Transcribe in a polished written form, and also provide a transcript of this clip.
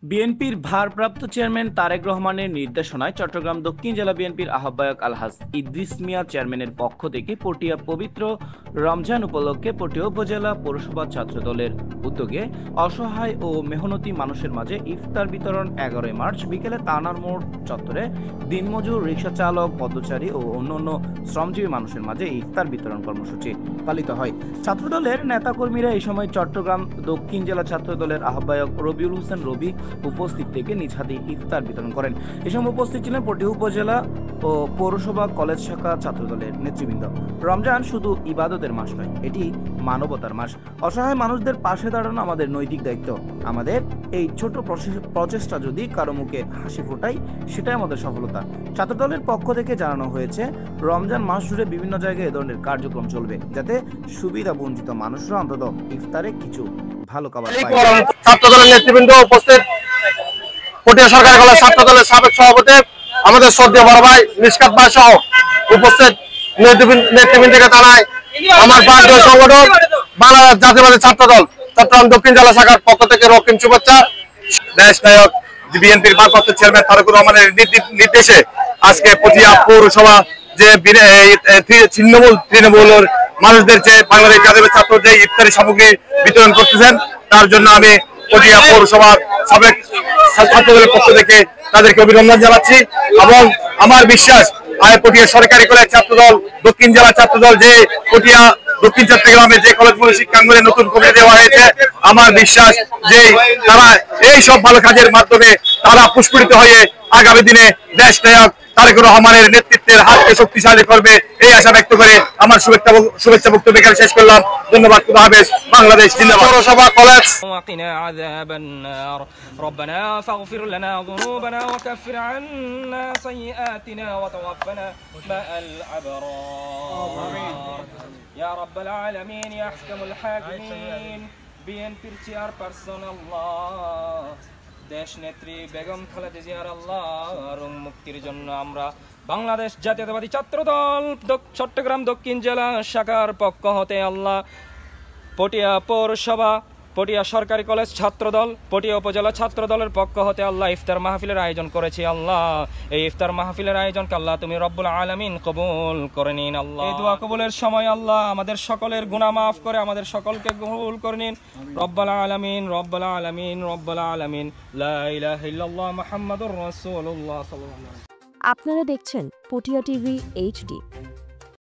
বিএনপির ভারপ্রাপ্ত চেয়ারম্যান তারেক রহমানের নির্দেশনায় চট্টগ্রাম দক্ষিণ জেলা বিএনপির আহ্বায়ক আলহাজ ইদ্রিস মিয়া চেয়ারম্যানের পক্ষ থেকে পটিয়া পবিত্র রমজান উপলক্ষে পটিয়া উপজেলা পৌরসভা ছাত্রদলের উদ্যোগে অসহায় ও মেহনতি মানুষের মাঝে ইফতার বিতরণ 11 মার্চ বিকেলে তানার মোড় চত্বরে দিনমজুর, রিকশা চালক, পথচারী ও অন্যান্য শ্রমজীবী মানুষের মাঝে ইফতার বিতরণ কর্মসূচি পালিত হয়। ছাত্রদলের নেতাকর্মীরা এই সময় চট্টগ্রাম দক্ষিণ জেলা ছাত্রদলের আহ্বায়ক রবিউল হোসেন রবি উপস্থিত থেকে নিজ হাতে ইফতার বিতরণ করেন। এ সময় উপস্থিত ছিলেন পটিয়া উপজেলা ও পৌরসভা কলেজ শাখা ছাত্রদলের নেতৃবৃন্দ। রমজান শুধু ইবাদতের মাস নয়, এটি মানবতার মাস। অসহায় মানুষদের পাশে দাঁড়ানো আমাদের নৈতিক দায়িত্ব। আমাদের এই ছোট প্রচেষ্টা যদি কারো মুখে হাসি ফোটাই, সেটাই আমাদের সফলতা। ছাত্রদলের পক্ষ থেকে জানানো হয়েছে, রমজান মাস জুড়ে বিভিন্ন জায়গায় এ ধরনের কার্যক্রম চলবে, যাতে সুবিধা বঞ্চিত মানুষরা অন্তত ইফতারে কিছু ভালো খাবার পায়। ছাত্রদলের নেতৃবৃন্দ উপস্থিত, পটিয়া সরকারি কলেজ ছাত্রদলের সাবেক সভাপতি আমাদের শ্রদ্ধেয় বড় ভাই মিশকাত ভাই সহ উপস্থিত নেতৃবৃন্দকে জানাই আমার ভারতীয় সংগঠন বাংলাদেশ জাতীয়বাদী ছাত্রদল চট্টগ্রাম দক্ষিণ জেলা শাখার পক্ষ থেকে রক্তিম শুভেচ্ছা। দেশ নায়ক বিএনপির ভারপ্রাপ্ত চেয়ারম্যান তারেক রহমানের নির্দেশে আজকে পটিয়া পৌরসভা যে তৃণমূলের মানুষদের যে বাংলাদেশ জাতীয় ছাত্র যে ইফতারি সামগ্রী বিতরণ করতেছেন, তার জন্য আমি পটিয়া পৌরসভার সাবেক ছাত্রদলের পক্ষ থেকে তাদেরকে অভিনন্দন জানাচ্ছি এবং আমার বিশ্বাস পটিয়া সরকারি কলেজ ছাত্রদল দক্ষিণ জেলা ছাত্রদল যে পটিয়া দক্ষিণ চট্টগ্রামে যে কলেজগুলো শিক্ষাঙ্গনে নতুন কমিটি দেওয়া হয়েছে, আমার বিশ্বাস যে তারা এই সব ভালো কাজের মাধ্যমে তারা পুষ্পিত হয়ে আগামী দিনে দেশ নায়ক তারেক রহমানের নেতৃত্বের হাতকে শক্তিশালী করবে, এই আশা ব্যক্ত করে আমার শুভেচ্ছা বক্তব্য এখানে শেষ করলাম। ধন্যবাদ। খুদা হাফেজ। বাংলাদেশ জিন্দাবাদ। পৌরসভা কলেজ। وقنا عذاب النار ربنا فاغفر لنا ذنوبنا وكفر عنا سيئاتنا وتوفنا مع الأبرار يا رب العالمين يا أحكم الحاكمين বিএনপির চেয়ারপারসন আল্লাহ, দেশ নেত্রী বেগম খালেদা জিয়ার আল্লাহর মুক্তির জন্য আমরা বাংলাদেশ জাতীয়তাবাদী ছাত্রদল চট্টগ্রাম দক্ষিণ জেলা শাখার পক্ষ হতে আল্লাহ পটিয়া পৌরসভা, পটিয়া সরকারি কলেজ ছাত্রদল, পটিয়া উপজেলা ছাত্রদলের পক্ষ হতে আল্লাহ ইফতার মাহফিলের আয়োজন করেছি। আল্লাহ এই ইফতার মাহফিলের আয়োজনকে আল্লাহ তুমি রব্বুল আলামিন কবুল করে নিন। আল্লাহ এই দোয়া কবুলের সময় আল্লাহ আমাদের সকলের গুনাহ মাফ করে আমাদের সকলকে কবুল করে নিন। রব্বুল আলামিন, রব্বুল আলামিন, রব্বুল আলামিন। লা ইলাহা ইল্লাল্লাহ মুহাম্মাদুর রাসূলুল্লাহ সাল্লাল্লাহু আলাইহি ওয়াসাল্লাম। আপনারা দেখছেন পটিয়া টিভি HD।